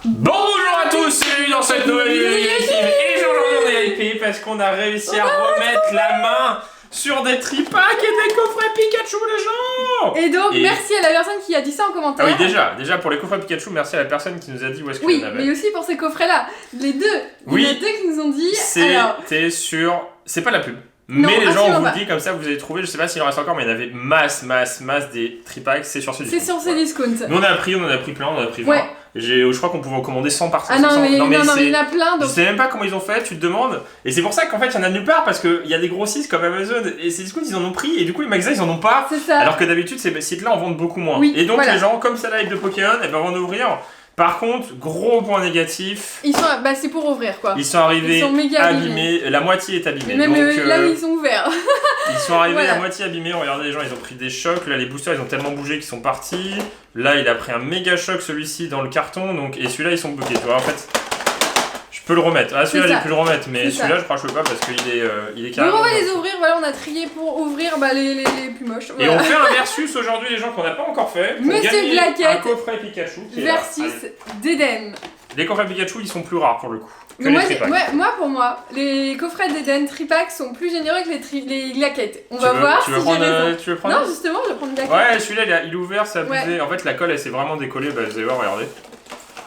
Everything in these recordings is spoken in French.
Bonjour à tous, bienvenue dans cette nouvelle vidéo négative. Et aujourd'hui on est hypé parce qu'on a réussi à remettre la main sur des tripacks et des coffrets Pikachu les gens. Et donc merci à la personne qui a dit ça en commentaire. Ah oui déjà pour les coffrets Pikachu, merci à la personne qui nous a dit où est-ce qu'il y en avait. Oui, mais aussi pour ces coffrets là, les deux. Il y en a deux qui nous ont dit. C'était sur... C'est pas la pub. Non, mais les gens, on vous pas. le dit comme ça, vous avez trouvé, je sais pas s'il en reste encore, mais il y en avait masse des tripacks, c'est sur Cdiscount. C'est sur Cdiscount. Nous on en a pris plein, on en a pris 20. Ouais. Je crois qu'on pouvait en commander 100 par 100. Ah non, 100. mais il y en a plein. Donc... Je sais même pas comment ils ont fait, tu te demandes. Et c'est pour ça qu'en fait il y en a nulle part, parce qu'il y a des grossistes comme Amazon et Cdiscount, ils en ont pris, et du coup les magasins ils en ont pas. C'est ça. Alors que d'habitude ces sites-là en vendent beaucoup moins. Oui, et donc voilà. les gens, comme c'est la live de Pokémon, et ben vont en ouvrir. Par contre, gros point négatif. Ils sont, c'est pour ouvrir quoi. Ils sont arrivés méga abîmés. La moitié est abîmée. Même donc, là ils sont ouverts. Ils sont arrivés à moitié abîmés. Regardez les gens, ils ont pris des chocs. Là les boosters ils ont tellement bougé qu'ils sont partis. Là il a pris un méga choc celui-ci dans le carton. Donc, et celui-là ils sont bloqués. Tu vois en fait. Je peux le remettre. Ah celui-là j'ai pu le remettre. Mais celui-là je crois que je peux pas parce qu'il est carrément. Donc on va les ouvrir. Voilà, on a trié pour ouvrir les plus moches. Voilà. Et on fait un versus aujourd'hui les gens qu'on n'a pas encore fait. Pour Monsieur gagner Blackett un coffret Pikachu. Versus Deden. Les coffrets Pikachu ils sont plus rares pour le coup. Mais pour moi, les coffrets d'Eden Tripack sont plus généreux que les glaquettes. On va voir si j'ai raison. Tu veux prendre? Non, justement, je vais prendre une glaquette. Ouais, celui-là, il est ouvert, c'est abusé. Ouais. En fait, la colle, elle s'est vraiment décollée. Bah, vous allez voir, regardez.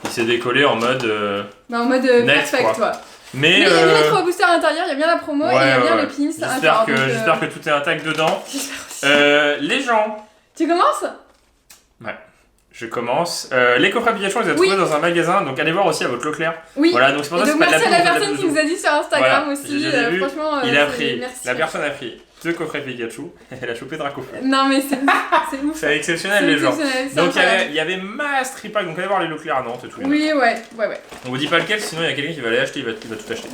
Il s'est décollé en mode. En mode net, perfect, toi. Mais il y a bien les 3 boosters à l'intérieur, il y a bien la promo et il y a bien le pins. J'espère que tout est intact dedans. Les gens. Tu commences? Ouais. Je commence. Les coffrets Pikachu, on les a trouvés dans un magasin, donc allez voir aussi à votre Leclerc. Oui. Voilà, donc c'est pour ça que c'est pas de la merci à la personne qui nous a dit sur Instagram aussi. Franchement, il a pris. Merci. La personne a pris 2 coffrets Pikachu. Elle a chopé Dracofeu. Non mais c'est ouf. C'est exceptionnel les gens. Donc il y avait masse tripack, donc allez voir les Leclerc à Nantes et tout. Oui, ouais. On vous dit pas lequel, sinon il y a quelqu'un qui va aller acheter, il va tout acheter.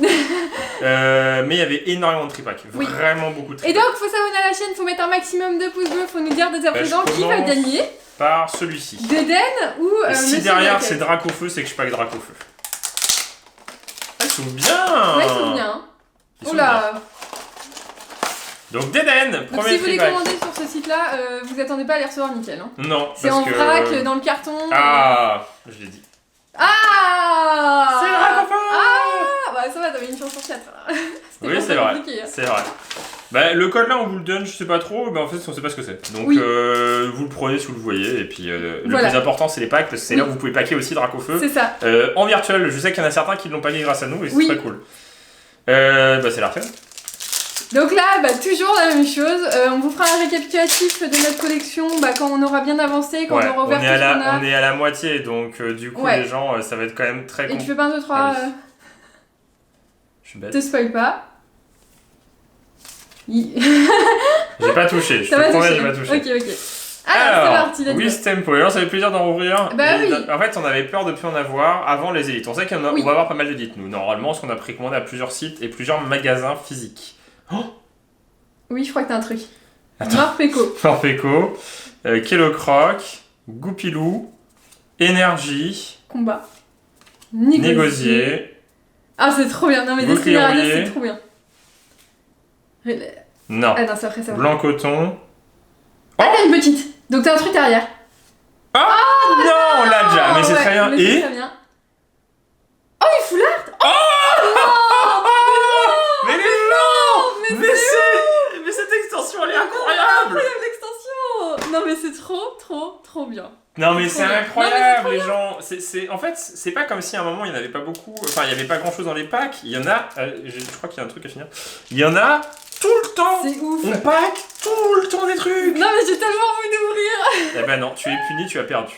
Mais il y avait énormément de tripack, vraiment beaucoup de tripack. Et donc faut s'abonner à la chaîne, faut mettre un maximum de pouces bleus, faut nous dire dès à présent qui va gagner. Par celui-ci. Deden ou si derrière c'est Dracofeu, c'est que je suis pas avec Dracofeu. Ah, ils s'ouvrent bien. Ouais, ils s'ouvrent bien. Oula. Donc Deden, premier si vous les tripack. commandez sur ce site-là, vous attendez pas à les recevoir nickel. Hein. Non, c'est en vrac, dans le carton. Ah, je l'ai dit. Ah, c'est Dracofeu. Ah, bah ça va, t'avais une chance sur 4. Oui, c'est vrai. C'est vrai. Bah, le code là on vous le donne, je sais pas trop, mais en fait on sait pas ce que c'est. Donc vous le prenez si vous le voyez, et puis le plus important c'est les packs, parce que c'est là où vous pouvez packer aussi Dracofeu. C'est ça. En virtuel, je sais qu'il y en a certains qui l'ont packé grâce à nous, et c'est très cool. Bah c'est la refaite. Donc là, toujours la même chose, on vous fera un récapitulatif de notre collection quand on aura bien avancé, quand on aura ouvert tout ce qu'on a. On est à la moitié, donc du coup les gens, ça va être quand même très compliqué. Et tu fais pas un 2, 3... Je suis bête. Te spoil pas. J'ai pas touché, je te promets, j'ai pas touché. Ok. Alors, c'est parti, Wistempo, et là ça fait plaisir d'en rouvrir. Bah oui. En fait, on avait peur de plus en avoir avant les élites. On sait qu'on va avoir pas mal d'élites, nous. Normalement, parce qu'on a précommandé à plusieurs sites et plusieurs magasins physiques. Oh oui, je crois que t'as un truc. Morpeko. Morpeko, Kellocroc, Goupilou, Énergie. Combat. Négocier. Ah, c'est trop bien. Non, mais Destinerade, c'est trop bien. Non. Ah non, c'est après ça. Blanc coton. Ah, t'as une petite. Donc t'as un truc derrière. Oh non, on l'a déjà. Mais c'est très bien. Et oh, les foulards. Mais les gens. Mais cette extension, elle est incroyable. L'extension. Non, mais c'est trop bien. Non mais c'est incroyable les gens, en fait c'est pas comme si à un moment il n'y en avait pas beaucoup, enfin il n'y avait pas grand chose dans les packs, il y en a, je crois qu'il y a un truc à finir, il y en a tout le temps. C'est ouf. On pack tout le temps des trucs. Non mais j'ai tellement envie d'ouvrir. Eh ben non, tu es puni, tu as perdu.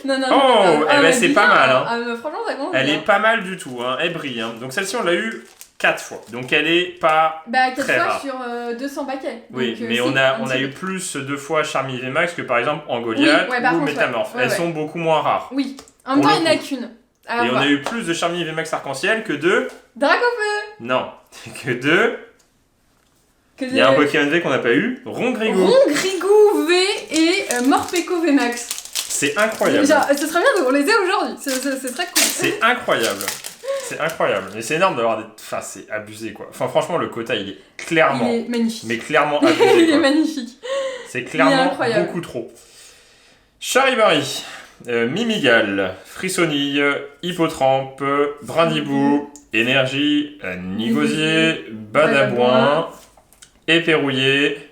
Non. Oh, eh ben c'est pas mal hein. Franchement ça commence. Elle est pas mal du tout, hein. Elle brille hein. Donc celle-ci on l'a eu 4 fois, donc elle est pas 4 très fois rare. sur 200 paquets. Oui, donc, mais on a eu plus 2 fois Charmy VMAX que par exemple Angoliath ou Métamorph. Elles sont beaucoup moins rares. Oui, en même temps il n'y en a qu'une. Et on a eu plus de Charmy VMAX arc-en-ciel que de... Dracofeu. Non, que de... Il y a un Pokémon V qu'on n'a pas eu, Rongrigou. Rongrigou V et Morpeko VMAX. C'est incroyable. Genre, ce serait bien qu'on les ait aujourd'hui, c'est très cool. C'est incroyable. C'est incroyable, mais c'est énorme d'avoir des... Enfin, c'est abusé quoi. Enfin, franchement, le quota, il est clairement... Il est magnifique. Mais clairement abusé. Il est magnifique. C'est clairement beaucoup trop. Charivari. Mimigal, Frissonille, Hippotrampe, Brindibou, Énergie, Nigosier, Badabouin, Éperrouillé.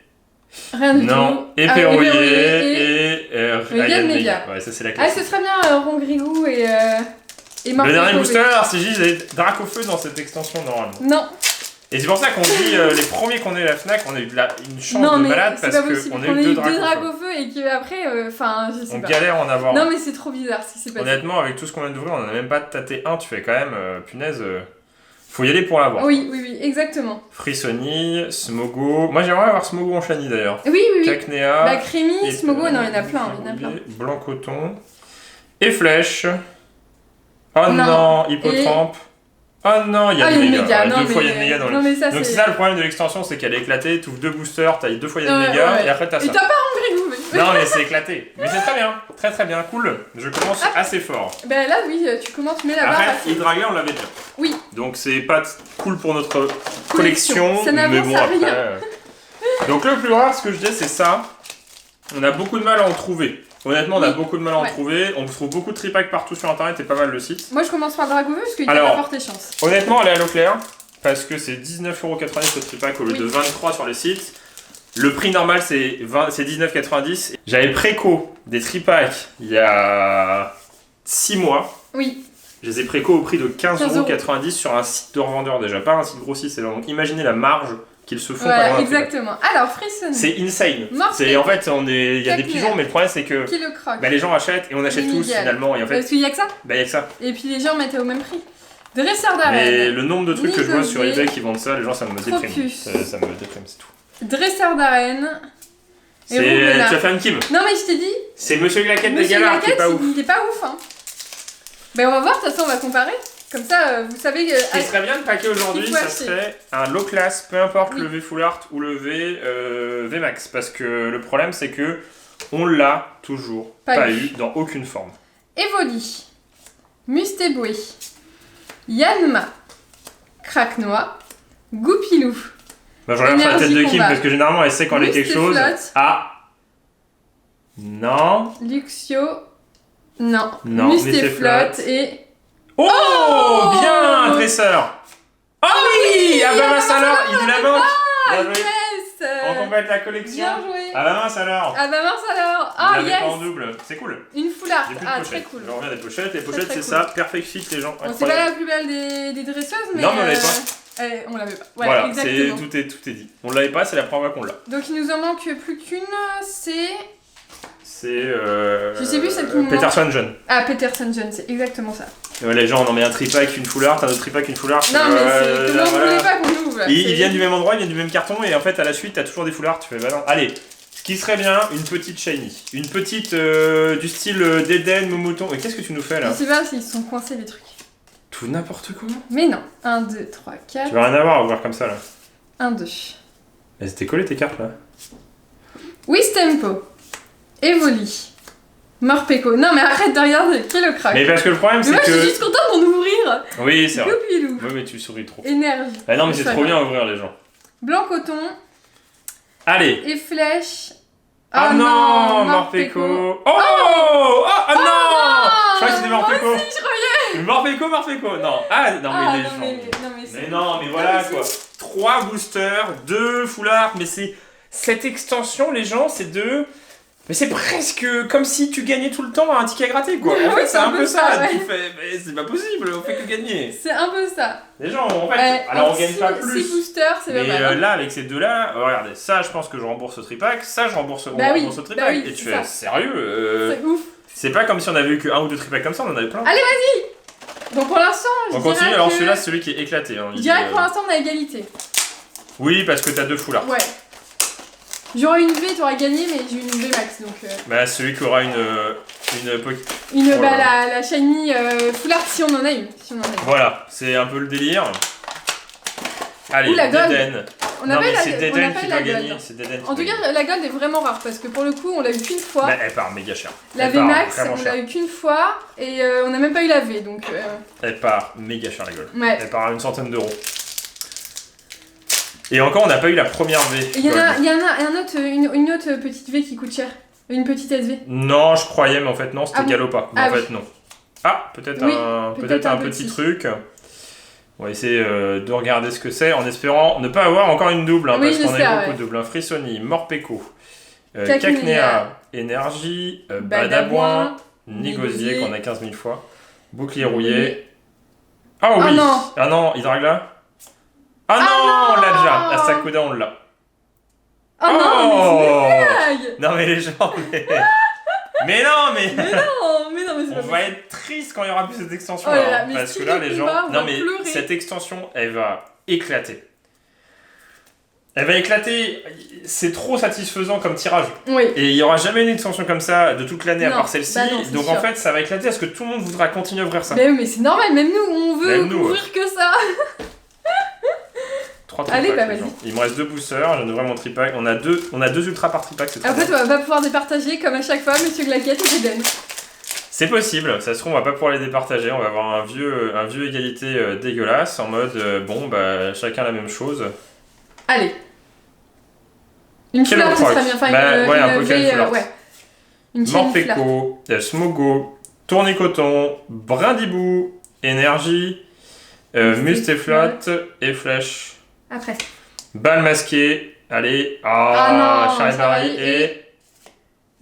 Rien du non, tout. Éperrouillé et Méga. Ouais, ça c'est la Ah, classe. ce serait bien Rongrigou et Le dernier booster, c'est juste des Dracofeu dans cette extension normalement. Non. Et c'est pour ça qu'on dit, les premiers qu'on a eu à la Fnac, on a eu une chance de malade parce qu'on a eu deux Dracofeu et qu'après, enfin, je sais on pas. galère à en avoir. Non, mais c'est trop bizarre ce qui s'est passé. Honnêtement, avec tout ce qu'on vient d'ouvrir, on en a même pas tâté un, tu fais quand même, punaise, faut y aller pour l'avoir. Oui, exactement. Frissonille, Smogo. Moi j'aimerais avoir Smogo en shiny d'ailleurs. Oui. Cacnea. Bah, Crémy, Smogo, non, il y en a plein. Blanc coton. Et Flèche. Oh non, Hippotrampe. Oh non, il y a des méga. Deux fois il y a des méga dans le. Donc c'est ça le problème de l'extension, c'est qu'elle est éclatée, tu ouvres deux boosters, t'as deux fois il y a des méga, et après t'as ça. Et t'as pas Rongrigou, mais. Non mais c'est éclaté. Mais c'est très bien, très bien, cool. Je commence assez fort. Bah là oui, tu commences, mais la barre. Après, Hydralia on l'avait déjà. Oui. Donc c'est pas cool pour notre collection, ça mais bon à rien. après. Donc le plus rare, ce que je dis, c'est ça. On a beaucoup de mal à en trouver. Honnêtement, on a beaucoup de mal à en trouver. On trouve beaucoup de tripacks partout sur internet et pas mal de sites. Moi je commence par Dracofeu parce qu'il a porté chance. Honnêtement, allez à Leclerc parce que c'est 19,90€ ce tripack au lieu de 23 sur les sites. Le prix normal c'est 19,90€. J'avais préco des tripacks il y a 6 mois. Oui. Je les ai préco au prix de 15,90€ sur un site de revendeur déjà, pas un site grossiste. Donc imaginez la marge qu'ils se font. Voilà, exactement. Alors, Frissonne. C'est insane. En fait, il y a des pigeons, mais le problème c'est que les gens achètent et on achète tous finalement. Et en fait, parce qu'il y a que ça. Bah, il y a que ça. Et puis les gens mettent au même prix. Dresseur d'arène. Mais le nombre de trucs que je vois sur eBay qui vendent ça, les gens, ça me déprime. Ça me déprime, c'est tout. Dresseur d'arène. Tu as fait un kim. Non, mais je t'ai dit. C'est Monsieur Glaquette des Galards qui est pas ouf. Il est pas ouf, hein. Ben, on va voir, de toute façon, on va comparer. Comme ça, vous savez que. Ce qui serait bien de paquer aujourd'hui, ça serait un low class, peu importe le V Full Art ou le V Max. Parce que le problème, c'est que on l'a toujours pas eu dans aucune forme. Evoli, Mustéboué, Yanma, Craquenois, Goupilou. Bah, je regarde sur la tête de Kim parce que généralement elle sait quand elle est quelque chose. Ah non. Luxio, non. Mustéflotte et. Oh, bien, dresseur. Oh oui, ah bah mince alors, il nous la manque. Bien joué. On complète la collection. Bien joué. Ah bah mince alors. Ah yes. En double, c'est cool. Une foulard. Ah très cool. Je reviens des pochettes. Les pochettes c'est ça, perfect fit les gens. Bon, c'est pas la plus belle des dresseuses, mais. Non mais on l'avait pas. On l'avait pas. Ouais, voilà, exactement. tout est dit. On l'avait pas, c'est la première fois qu'on l'a. Donc il nous en manque plus qu'une, c'est. Je sais plus celle qui Peterson Jeune. Ah, Peterson Jeune, c'est exactement ça. Ouais, les gens, on en met un tripack, une full art, un autre tripack, une full art. Non, mais c'est comment vous voulez pas qu'on ouvre. Ils viennent du même endroit, ils viennent du même carton, et en fait, à la suite, t'as toujours des full art. Tu fais, bah non. Allez, ce qui serait bien, une petite shiny. Une petite du style d'Eden, Momoton. Mais qu'est-ce que tu nous fais là? Je sais pas s'ils sont coincés les trucs. Tout n'importe quoi. Mais non. 1, 2, 3, 4. Tu vas rien avoir à ouvrir comme ça là. 1, 2. Elles étaient collées tes cartes là. Wistempo. Evoli. Morpeko. Non mais arrête de regarder, quel le crack. Mais parce que le problème c'est que. Moi je suis juste contente d'en ouvrir. Oui c'est vrai. Goupilou. Oui mais tu souris trop. Énergie. Ah non mais c'est trop bien à ouvrir les gens. Blanc coton. Allez. Et flèche. Ah non, Morpeko. Oh non. Je crois que c'était Morpeko. Moi aussi je croyais. Morpeko. Non. Ah non mais les gens. Mais non mais voilà quoi. 3 boosters, 2 foulards, mais c'est cette extension les gens, c'est 2. Mais c'est presque comme si tu gagnais tout le temps à un ticket à gratter quoi. En fait c'est un peu ça. Tu fais mais c'est pas possible, on fait que gagner. C'est un peu ça. Les gens en fait, alors on gagne pas plus. 6 boosters, c'est pas mal. Mais là avec ces deux là, regardez, ça je pense que je rembourse au tripack, ça je rembourse au tripack. Et tu fais sérieux c'est ouf. C'est pas comme si on avait eu que 1 ou 2 tripacks comme ça, on en avait plein. Allez vas-y. Donc pour l'instant, on continue, alors celui-là c'est celui qui est éclaté. Je dirais que pour l'instant on a égalité. Oui, parce que t'as 2 foulards. Ouais. J'aurais une V, t'aurais gagné, mais j'ai une V max donc. Bah, celui qui aura la shiny foulard si on en a une. Voilà, c'est un peu le délire. Allez, Deden. On n'a pas c'est Deden qui doit gagner. En tout cas, la gold est vraiment rare parce que pour le coup, on l'a eu qu'une fois. Mais elle part méga cher. La V max, on l'a eu qu'une fois et on n'a même pas eu la V donc. Elle part méga cher la gold. Ouais. Elle part à 100 €. Et encore, on n'a pas eu la première V. Il y en a une autre petite V qui coûte cher. Une petite SV. Non, je croyais, mais en fait non, c'était Galopa. Mais ah en fait non. Ah, peut-être un petit truc. On va essayer de regarder ce que c'est en espérant ne pas avoir encore une double, parce qu'on a eu beaucoup de doubles. Frissoni, Morpeko, Cacnea, Énergie, Badabouin, Nigosier qu'on a 15 000 fois, Bouclier rouillé. Ah oui! Ah non, Hydragla. Ah non, on l'a déjà! Astacuda, on l'a. Oh non, mais c'est une blague! Non mais les gens, mais non, mais c'est on va être triste quand il y aura plus cette extension parce que là les gens, cette extension elle va éclater. Elle va éclater, c'est trop satisfaisant comme tirage. Oui. Et il n'y aura jamais une extension comme ça de toute l'année à part celle-ci. Donc sûr. En fait, ça va éclater parce que tout le monde voudra continuer à ouvrir ça. Mais c'est normal, même nous, on veut ouvrir que ça. 3 tripacks. Allez, il me reste 2 boosters, je devrais mon tripack. On a deux ultras par tripack, c'est très bien. On va pouvoir départager comme à chaque fois, Monsieur Glaquette et Eden. C'est possible, ça se trouve on va pas pouvoir les départager, on va avoir un vieux égalité dégueulasse en mode chacun la même chose. Allez. Une fleur, ce serait bien. Enfin, un Pokémon fleur. Une Morpeko, Smogo, Tournicoton, Brindibou, Énergie, Mustéflotte et Flèche. Après. Balle masquée, allez, Charivari et...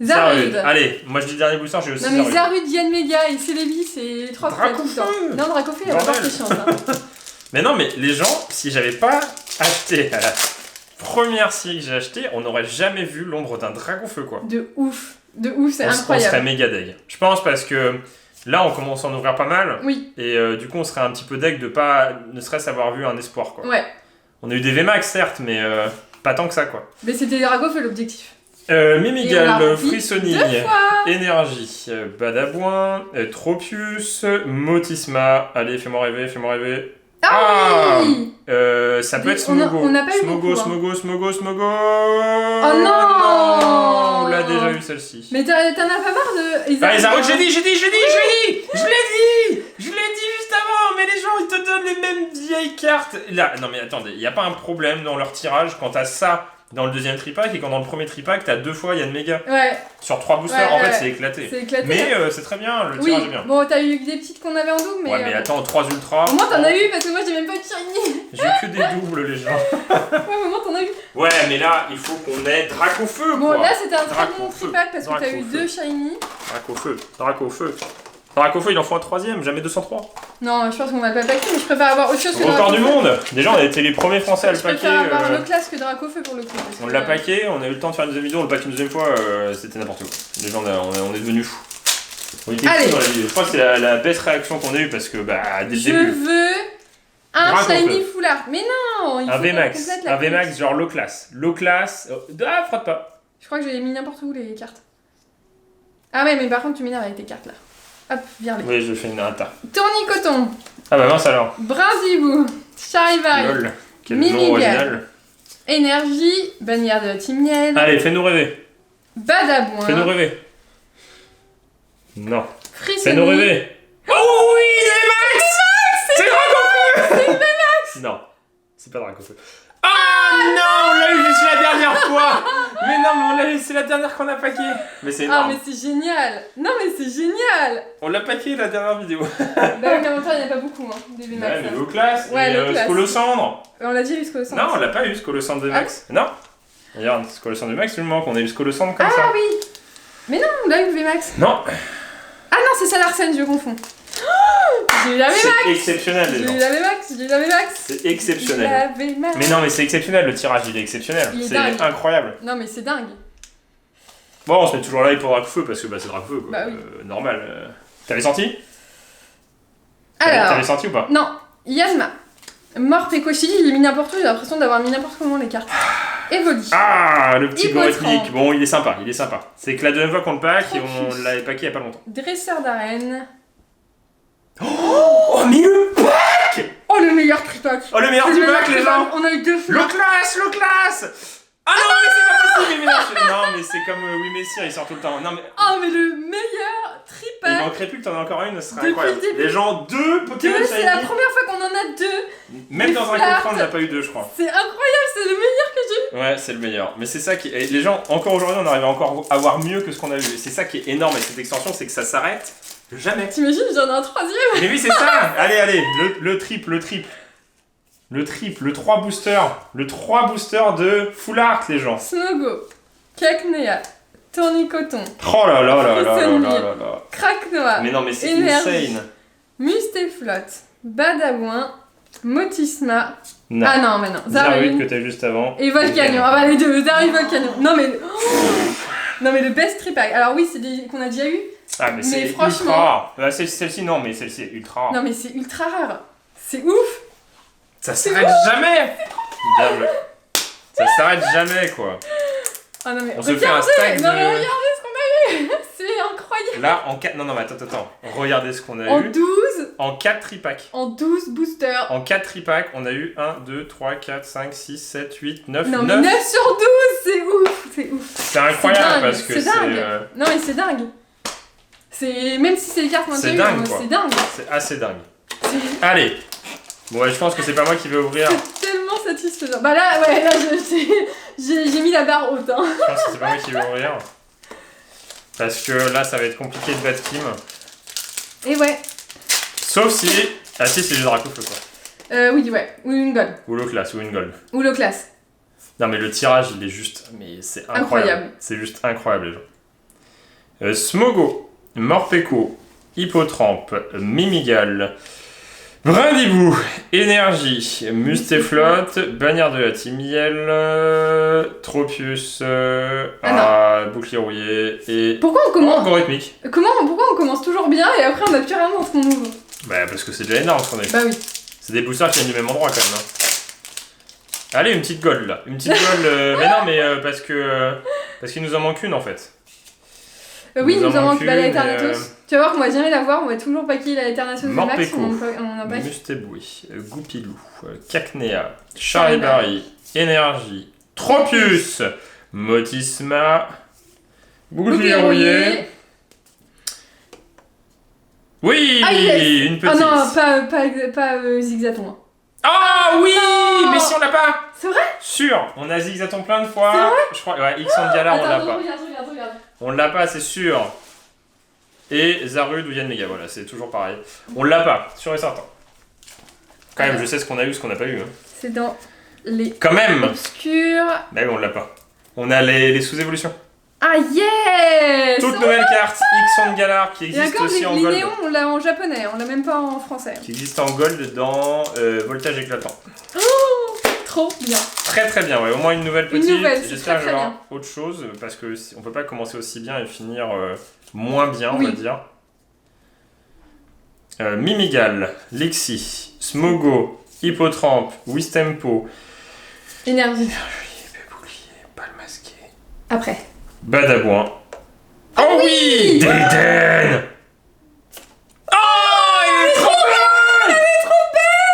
Zarude. Allez, moi je dis dernier booster, j'ai aussi Zarude. Non mais Zarude, Yanmega et Celebi, c'est 3 fois tout le temps. Non, Dracofeu, il va avoir de chance. Mais non, mais les gens, si j'avais pas acheté à la première série que j'ai acheté, on n'aurait jamais vu l'ombre d'un Dracofeu, quoi. De ouf, c'est incroyable. On serait méga deg. Je pense parce que là, on commence à en ouvrir pas mal. Oui. Et du coup, on serait un petit peu deg de pas, ne serait-ce avoir vu un espoir, quoi. Ouais. On a eu des VMAX, certes, mais pas tant que ça, quoi. Mais c'était Dracofeu l'objectif. Mimigal, Frissoni, Énergie, Badabouin, Tropius, Motisma. Allez, fais-moi rêver. Oui. Ça peut être Smogo. On n'a pas eu Smogo. Oh non. On l'a déjà eu celle-ci. Mais t'en as pas marre de... Zarude, j'ai dit Je l'ai dit juste avant. Mais les gens, ils te donnent les mêmes vieilles cartes. Là, non mais attendez, il n'y a pas un problème dans leur tirage quand t'as ça dans le deuxième tripack et quand dans le premier tripack t'as 2 fois Yanmega. Ouais. Sur 3 boosters, en fait c'est éclaté. Mais c'est très bien, le tirage est bien. Bon, t'as eu des petites qu'on avait en double, mais. Ouais, mais attends, 3 ultras. Au moins t'en as eu parce que moi j'ai même pas eu de shiny. J'ai que des doubles, les gens. Ouais, au moins t'en as eu. Ouais, mais là il faut qu'on ait Dracofeu. Bon, là c'était un très bon tripack parce que t'as eu 2 shiny. Dracofeu, il en faut un 3ème, jamais 203. Non, je pense qu'on va pas paquer, mais je préfère avoir autre chose que Dracofeu. Record du monde. Déjà, on a été les premiers Français à le paquer. Je préfère avoir le classe que Dracofeu pour le coup. On l'a paqué, on a eu le temps de faire une deuxième vidéo, on le pack une deuxième fois, c'était n'importe quoi. Les gens, on est devenus fous. On était fous dans la vidéo. Je crois que c'est la best réaction qu'on a eue parce que, dès le début. Je veux un shiny foulard. Mais non, il faut un VMAX, genre low class. Frotte pas. Je crois que j'ai mis n'importe où les cartes. Ah ouais, mais par contre, tu m'énerves avec tes cartes là. Hop, viens les. Oui, je fais une rata. Tournicoton. Ah bah mince alors. Brindibou. Charivari. Lol. Quel nom original. Énergie. Bannière de la Team Miel. Allez, fais-nous rêver. Badabouin. Fais-nous rêver. Non. Frissoni. Fais-nous rêver. Oh oui, c'est Dracofeu. C'est une VMAX. Non, c'est pas Dracofeu. Ah non, on l'a eu juste la dernière fois. Mais non, mais on l'a eu, c'est la dernière qu'on a paqué. Mais c'est énorme. Ah mais c'est génial. Non mais c'est génial. On l'a paqué la dernière vidéo. Bah en même temps il n'y en a pas beaucoup des VMAX. Ouais, mais Low-Class et Scolocendre. On l'a dit, Scolocendre. Non, on l'a pas eu, Scolocendre VMAX. Non. Regarde, Scolocendre VMAX, tu me manques, on a eu Scolocendre comme ça. Ah oui. Mais non, on l'a eu VMAX. Non. Ah non, c'est ça l'Arsène, je confonds. J'ai eu la VMAX. C'est exceptionnel les gens. J'ai eu la VMAX. C'est exceptionnel. Mais non, mais c'est exceptionnel, le tirage il est exceptionnel. C'est incroyable. Non mais c'est dingue. Bon, on se met toujours là pour Dracofeu parce que c'est Dracofeu quoi. Bah oui. Normal. T'avais senti? Alors. T'avais senti ou pas? Non. Yanma. Morpeko, j'ai mis n'importe où, j'ai l'impression d'avoir mis n'importe comment les cartes. Evoli. Ah, le petit Gorytnik. Bon, il est sympa. C'est que la deuxième fois qu'on le pack et on l'avait packé il y a pas longtemps. Dresseur d'arène. Oh, mais le pack! Oh, le meilleur tripack! Oh, le meilleur tripack, les gens! On a eu 2 fois! Low-Class! Ah non, mais c'est pas possible! Non, mais c'est comme Oui Messire, il sort tout le temps. Non, mais... Oh, mais le meilleur tripack. Il manquerait plus que t'en aies encore une, ce serait Depuis incroyable. le début. Les gens, 2 Pokémon Deux, c'est la Shiny. première fois qu'on en a 2. Même Des dans un flarts. coffret, on n'a pas eu 2, je crois. C'est incroyable, c'est le meilleur que j'ai eu. Ouais, c'est le meilleur. Mais c'est ça qui. Et les gens, encore aujourd'hui, on arrive encore à avoir mieux que ce qu'on a eu. Et c'est ça qui est énorme avec cette extension, c'est que ça s'arrête jamais. T'imagines, j'en ai un 3ème. Mais oui, c'est ça. Allez, le triple. Le 3 boosters. Le 3 boosters de Full Art, les gens. Smogo, Cacnea, Tournicoton, Oh là là là là là Frossonnier. là là là. Craquenois, Mais non, mais c'est Énergie. insane. Mustéflotte, Badabouin, Motisma. Non. Ah non, mais non, Zarud Zarud que t'as juste avant. et Volcanion. Ah bah les deux, Zarud, Volcanion. Non mais... Non mais le best tripack. Alors oui, c'est des qu'on a déjà eu. Ah, mais c'est franchement- ultra rare. Celle-ci, non, mais celle-ci est ultra rare. Non mais c'est ultra rare. C'est ouf. Ça s'arrête jamais. Bien joué. Ça s'arrête jamais, quoi. Ah non mais On se fait un regardez. stack Non mais de... regardez ce qu'on a eu. C'est incroyable. Là, en 4... Non, mais attends. Regardez ce qu'on a En eu. 12, En 4 tripacks. en 12 boosters. En 4 tripacks, on a eu 1, 2, 3, 4, 5, 6, 7, 8, 9, Non mais 9. 9 sur 12, c'est ouf. C'est ouf. C'est incroyable dingue, parce que c'est c'est... dingue. Non mais c'est dingue. C'est... Même si c'est les cartes qu'on a C'est déjà eues, dingue, quoi. c'est dingue. C'est assez dingue. C'est Allez. Bon, ouais, je pense que c'est pas moi qui vais ouvrir. tellement satisfaisant. Bah là, ouais, là j'ai mis la barre haute. Hein. Je pense que c'est pas moi qui vais ouvrir. Parce que là, ça va être compliqué de battre Kim. Et ouais. Sauf si... Ah si, c'est du Dracofeu, quoi. Oui, ouais. Ou une gold. Ou le classe, ou une gold. Ou le classe. Non, mais le tirage, il est juste... Mais c'est incroyable. Incroyable. C'est juste incroyable, les gens. Smogo, Morpeko, Hippotrampe, Mimigal, Brindibou, Énergie, Mustéflotte, Bannière de la Timiel, Tropius, Bouclier rouillé et... Pourquoi on commence Algorithmique. Pourquoi on commence toujours bien et après on a plus rien dans ce qu'on ouvre? Bah parce que c'est déjà énorme ce qu'on a eu. Bah oui. C'est des boosters qui viennent du même endroit quand même. Hein. Allez, une petite gold là. Une petite gold, mais non, mais parce qu'il nous en manque une en fait. Oui, nous en manque une, la Eternatus. Tu vas voir qu'on va jamais la voir, on va toujours paquer la Eternatus de max. Morpeko, On en pack. Musteboui, Goupilou, Cacnea, Charibari, Énergie, Tropius, Motisma, Bouclier rouillé. Oui, Ah, yes. une petite. Ah non, pas Zigzaton. Ah oui, Non. mais si on l'a pas. C'est vrai? Sûr, on a Zigzaton plein de fois. C'est vrai? Je crois, ouais, X en Galar, on l'a Attends, pas. regarde. On l'a pas, c'est sûr. Et Zarud ou Yann Mega, voilà, c'est toujours pareil. On l'a pas, sûr et certain. Quand même, je sais ce qu'on a eu, ce qu'on n'a pas eu. Hein. C'est dans les Quand même. obscurs. Bah oui, on l'a pas. On a les sous-évolutions. Ah yes! Toute nouvelle carte X en Galar qui Et existe encore, aussi en les gold. néons, on l'a en japonais, on l'a même pas en français. Qui existe en gold dans Voltage éclatant. Trop bien. Très très bien, ouais. Au moins une nouvelle Une petite. nouvelle, c'est J'espère très, que très j'aurai autre chose parce que on peut pas commencer aussi bien et finir moins bien, on Oui. va dire. Mimigal, Lexi, Smogo, Hippotrampe, Wistempo, Énergie. Bouclier, Palmasqué, Après. Badabouin. Oh oui, Dayden. Oh, elle est trop belle.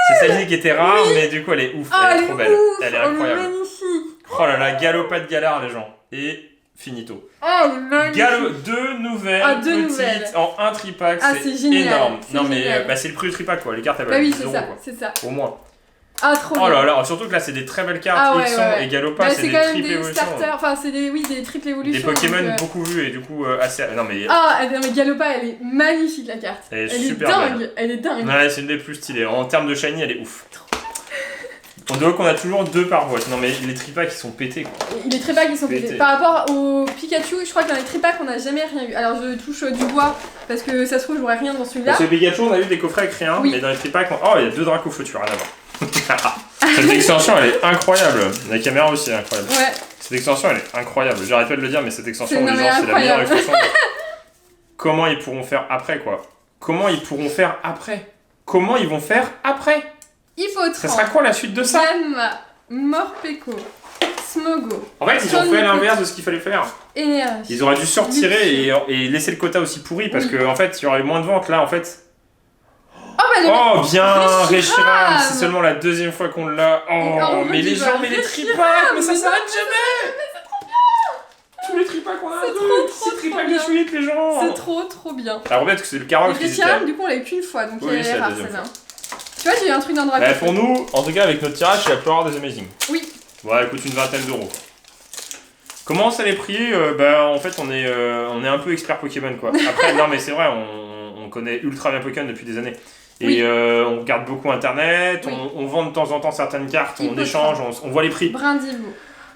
C'est celle-ci qui était rare, mais du coup elle est ouf, elle est trop belle, ouf, elle est incroyable. magnifique. Oh là là, Galopade Galar les gens, et finito. Oh, elle est magnifique. Deux nouvelles Ah, deux petites nouvelles. en un tripack, Ah, c'est c'est génial, énorme. c'est Non mais génial. c'est le prix du tripack quoi, les cartes elles Bah valent oui, 10 c'est euros ça, quoi, c'est ça. au moins. Ah, trop Oh bien. là là, surtout que là c'est des très belles cartes, Ah ouais, Xon ouais. et Galopade, Bah, c'est c'est des quand même triples des évolutions. starters, enfin c'est des triples Des évolutions. Pokémon donc, beaucoup vus et du coup assez... Non mais... Ah, non, mais Galopa, elle est magnifique la carte. Elle est Elle est super dingue, belle. elle est dingue. Ouais, c'est une des plus stylées. En termes de shiny, elle est ouf. On doit qu'on a toujours 2 par boîte. Non mais les tripacks ils sont pétés quoi. Les tripacks ils sont Pété. pétés. Par rapport au Pikachu, je crois que dans les tripacks on n'a jamais rien eu. Alors je touche du bois parce que ça se trouve j'aurais rien dans celui-là. Parce que Pikachu on a eu des coffrets avec rien, Oui. mais dans les tripacks... Oh, il y a 2 Dracofeu, tu rien à voir. Cette extension elle est incroyable. La caméra aussi est incroyable. Ouais, Cette extension elle est incroyable. J'arrête pas de le dire, mais cette extension, C'est- les non, gens, mais c'est la meilleure incroyable. extension. Comment ils pourront faire après quoi? Comment ils pourront faire après? Comment ils vont faire après? Hippotrampe, Ça sera quoi la suite de ça? Yanma, Morpeko, Smogo, En fait, ils ont fait l'inverse de ce qu'il fallait faire. Énergie. Ils auraient dû se retirer et laisser le quota aussi pourri parce Oui. que en fait, il y aurait eu moins de ventes là en fait. Oh bah le Oh bien, Reshiram. Reshiram, c'est seulement la deuxième fois qu'on l'a. Oh, Et en mais les redit, gens, bah, mais les Reshiram, tripacks, mais ça mais s'arrête non, jamais. tous les tripacks qu'on a. C'est trop 6 tripacks de suite, les gens. C'est trop bien. Alors peut-être que c'est le Carox qui Christian, du coup, on l'a eu qu'une fois, donc Oui, il c'est est la rare, deuxième c'est bien. Tu vois, j'ai eu un truc dans le Bah, drapeau. pour nous, en tout cas, avec notre tirage, c'est la plus rare des Amazing. Oui. Ouais, elle coûte une vingtaine d'euros. Comment ça les prix Bah, en fait, on est un peu expert Pokémon, quoi. Après, non, mais c'est vrai, on connaît ultra bien Pokémon depuis des années. Et Oui. on regarde beaucoup Internet, Oui. on vend de temps en temps certaines cartes, on Hippotram. échange, on voit les prix. Brindivo.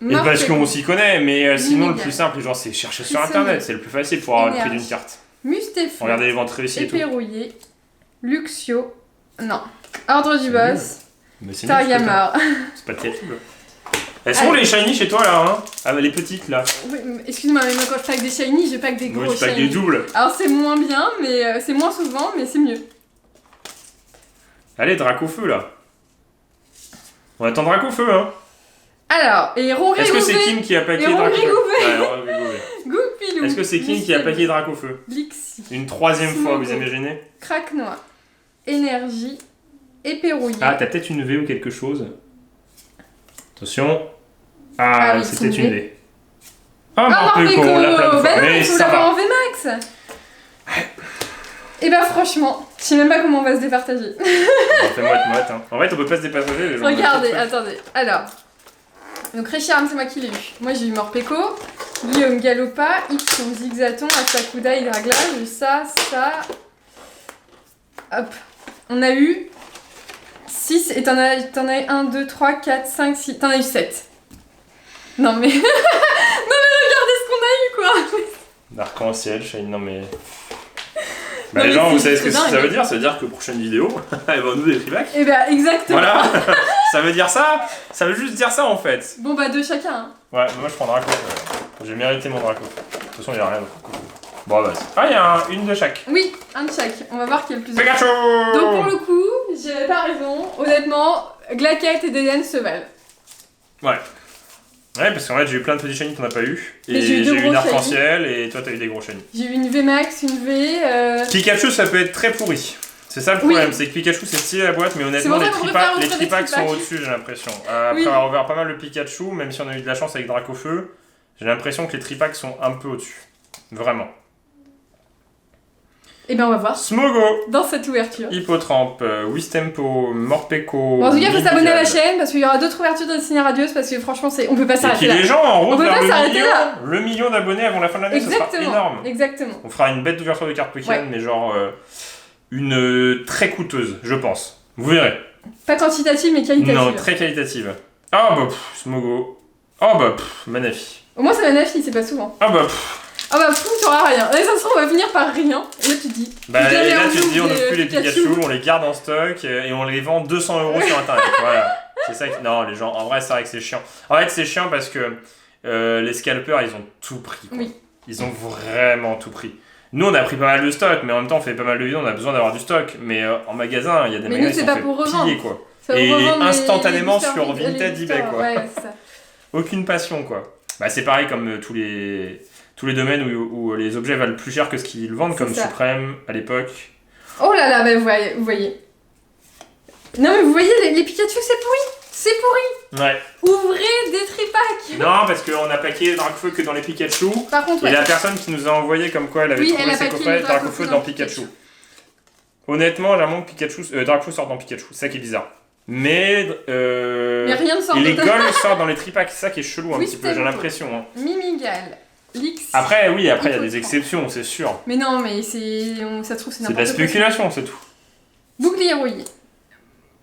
Et parce qu'on s'y connaît, mais sinon, le Lumigal. plus simple, genre, c'est chercher sur Frissonner. Internet, c'est le plus facile pour avoir le prix Énergie. d'une carte. Mustéfleur. Regardez les ventes réussies et tout. Éperrouillé. Luxio. Non. Ordre du C'est boss. Mais c'est nul, ce truc, hein. Targamar. C'est pas terrible. Elles sont les shiny chez toi là, hein? Ah bah les petites là. Oui, excuse-moi, mais moi quand je pack des shiny, je pack des gros Oui, tu packs des shiny. doubles. Alors c'est moins bien, mais c'est moins souvent, mais c'est mieux. Allez, Dracofeu là. On attend Dracofeu, hein. Alors, et Ronré Est-ce que c'est Kim qui a packé Et Ronré Dracofeu? Gouvet. Ouais, Ronré Gouvet. Goupilou. Est-ce que c'est Kim qui a packé Dracofeu? Lixi. Une troisième fois, Smogo. vous imaginez? Craquenois. Énergie. Éperrouillé. Ah, t'as peut-être une V ou quelque chose. Attention. Ah, oui, c'était c'est une une V. Ah, Ah Morpeko, on l'a plein de fois. bah non, Mais il faut ça l'avoir va. en VMAX. Et bah franchement, je sais même pas comment on va se départager. On fait moite-moite, hein. En fait, on peut pas se départager, les gens. Regardez, attendez. Alors, donc Reshiram, c'est moi qui l'ai eu. Moi j'ai eu Morpeko, Guillaume Galopa, Ixion, Zigzaton, Asakuda, Hydragla, j'ai eu ça. Hop. On a eu 6 et t'en as eu 1, 2, 3, 4, 5, 6. T'en as eu 7. Non mais. Non mais regardez ce qu'on a eu quoi. Arc-en-ciel, Shine, non mais. Non, Les mais gens, c'est vous savez ce que dingue. ça veut dire? Ça veut dire que prochaine vidéo, elle va nous des feedbacks. Et bah exactement. Voilà, ça veut dire ça. Ça veut juste dire ça en fait. Bon bah deux chacun. Hein. Ouais, moi je prends Draco. J'ai mérité mon Draco. De toute façon, il y a rien d'autre. Bon, bah. Ah, il y a une de chaque. Oui, un de chaque. On va voir qui est le plus. Pikachu! Donc pour le coup, j'avais pas raison. Honnêtement, Glaquette et Deden se valent. Ouais. Ouais, parce qu'en fait, j'ai eu plein de petits shiny qu'on n'a pas eu. Et Mais j'ai eu j'ai deux eu gros une arc-en-ciel et toi, t'as eu des gros shiny. J'ai eu une VMAX, une V. Pikachu, ça peut être très pourri. C'est ça le Oui. problème, c'est que Pikachu c'est stylé la boîte, mais C'est honnêtement pour ça qu'on préfère les ouvrir des tripacks sont tripacks. au-dessus, j'ai l'impression. Après Oui. avoir ouvert pas mal le Pikachu, même si on a eu de la chance avec Dracofeu, j'ai l'impression que les tripacks sont un peu au-dessus. Vraiment. Et ben on va voir Smogo, dans cette ouverture. Hippotrampe, Wistempo, Morpeko. Bon, en tout cas, faut s'abonner à la Lumigal. chaîne parce qu'il y aura d'autres ouvertures de Ciné Radios parce que franchement, on peut pas Et s'arrêter puis là. les gens en route On peut vers pas le s'arrêter million, là. le million d'abonnés avant la fin de l'année, ça sera Exactement. énorme. Exactement. On fera une bête d'ouverture de cartes Pokémon, Ouais. mais genre une très coûteuse, je pense. Vous verrez. Pas quantitative mais qualitative. Non, très qualitative. Ah bah Smogo. Ah bah Manafi. Au moins, c'est la Nafi, c'est pas souvent. Ah bah Ah bah fou, t'auras rien. Et ça se trouve, on va finir par rien. Et là, tu te dis. Bah putain, et mais là tu te ouvre dis on des n'ouvre plus les Pikachu, on les garde en stock et on les vend 200 € sur internet. Voilà. C'est ça qui... Non les gens, en vrai c'est vrai que c'est chiant. En fait c'est chiant parce que les scalpers ils ont tout pris. Quoi. Oui. Ils ont vraiment tout pris. Nous on a pris pas mal de stock, mais en même temps on fait pas mal de vidéos, on a besoin d'avoir du stock. Mais en magasin il y a des Mais magasins nous, qui c'est sont pas fait pour revendre. piller quoi. Ça Et vous revend instantanément boosters sur les Vinted boosters, eBay, quoi. Ouais, c'est ça. Aucune passion quoi. Bah c'est pareil comme tous les domaines où les objets valent plus cher que ce qu'ils vendent, comme C'est ça. Suprême à l'époque. Oh là là, bah vous voyez. Non mais vous voyez, les Pikachu, c'est pourri. C'est pourri. Ouais. Ouvrez des tripacks. Non, parce qu'on a packé Dracofeu que dans les Pikachu. Par contre, Et ouais. la personne qui nous a envoyé comme quoi elle avait Oui, trouvé elle a ses packé coffrets le Dracofeu dans Pikachu. Honnêtement, j'aimerais que Dracofeu sorte dans Pikachu. C'est ça qui est bizarre. Mais rien ne sort et de les ta- golds sortent dans les tripacks, c'est ça qui est chelou un Oui, petit peu, c'est j'ai bon. l'impression. Hein. Mimigal, Lix. Après, oui, après il y a Il faut des le exceptions, c'est sûr. Mais non, mais ça se trouve, c'est C'est de n'importe la quoi. spéculation, c'est tout. Bouclier rouillé.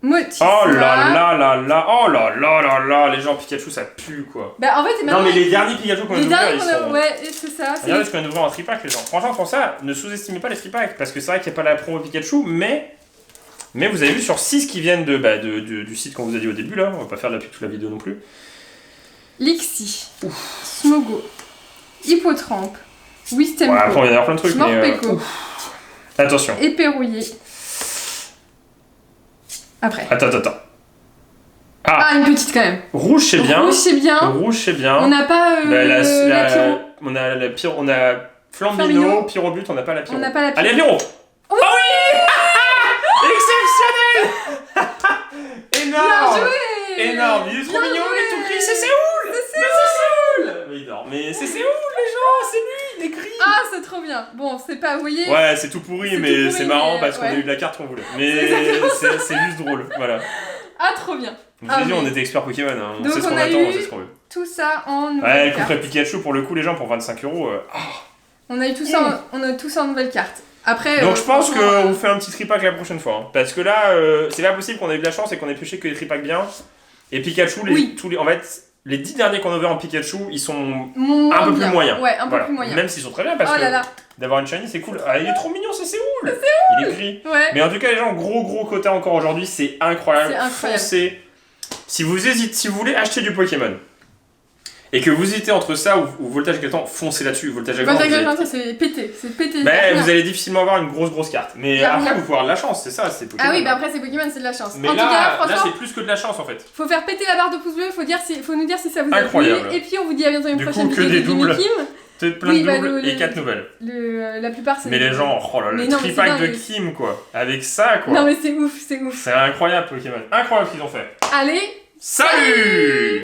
Motis. Oh là là là là, oh là là là là, les gens Pikachu ça pue quoi. Bah en fait, et Non maintenant, mais les derniers Pikachu qu'on a les ouverts, derniers ils qu'on a. sont... Ouais, c'est ça. c'est Regardez ce qu'on vient d'ouvrir en tripack les gens. Franchement pour ça, ne sous-estimez pas les tripacks parce que c'est vrai qu'il n'y a pas la promo Pikachu, mais vous avez vu sur 6 qui viennent du site qu'on vous a dit au début là, on va pas faire de la pub toute la vidéo non plus. Lixi. Smogo. Hippotrampe. Wistempo. Ouais, après on vient d'avoir plein de trucs mais... Morpeko. Attention. Éperrouillé. Après. Attends. Ah, une petite quand même. Rouge c'est bien. Rouge, c'est bien. Rouge c'est bien. On n'a pas la pyro. On a Flambino, Flambino. Pyrobut, on n'a pas la Pyro. On n'a pas la pyro. Allez, Pyro. Oui. Oh oui. Exceptionnel. Bien Énorme. joué. Énorme. Il est trop Bien mignon, joué. il est tout gris, c'est Séoul. C'est Mais c'est Séoul. Il dort. Mais c'est où les gens? C'est lui, il écrit. Ah, c'est trop bien. Bon, c'est pas, vous voyez. Ouais, c'est tout pourri, mais c'est marrant parce qu'on a ouais. eu de la carte qu'on voulait. Mais c'est juste drôle, voilà. Ah, trop bien. Je vous ai dit, on était experts Pokémon, hein. On Donc sait ce qu'on on a attend, eu on sait ce qu'on veut. tout ça en Ouais, nouvelle carte. Coupe Pikachu, pour le coup, les gens, pour 25 €. On a eu tout ça, on a tout ça en nouvelle carte. Après. Donc je pense franchement, qu'on fait un petit tripack la prochaine fois. Hein. Parce que là, c'est pas possible qu'on ait eu de la chance et qu'on ait pêché que des tripacks bien. Et Pikachu, en fait, les 10 derniers qu'on a ouverts en Pikachu, ils sont un peu plus moyens. Ouais, un peu plus moyens. Même s'ils sont très bien parce Oh là là. que d'avoir une shiny, c'est cool. Ah, il est trop mignon, c'est Séoul. Il est gris. Ouais. Mais en tout cas, les gens, gros quota encore aujourd'hui, c'est incroyable. C'est incroyable. Foncez. Si vous voulez acheter du Pokémon et que vous hésitez entre ça ou Voltage Éclatant, foncez là-dessus. Voltage Éclatant, c'est pété. mais vous allez difficilement avoir une grosse carte. Mais après, rien. vous pouvez avoir de la chance, c'est ça, c'est Pokémon. Ah oui, bah après, c'est Pokémon, c'est de la chance. Mais en tout cas, là, franchement, c'est plus que de la chance en fait. faut faire péter la barre de pouce bleu, faut nous dire si ça vous a Incroyable. plu. Et puis, on vous dit à bientôt une Du prochaine coup, que vidéo des de doubles. Kim. Peut-être plein Oui, de bah, doubles et 4 nouvelles. La plupart, c'est. Mais les gens, oh là là, Mais le non, mais tripack c'est de dingue. Kim quoi. Avec ça quoi. Non, mais c'est ouf. C'est incroyable Pokémon. Incroyable ce qu'ils ont fait. Allez, Salut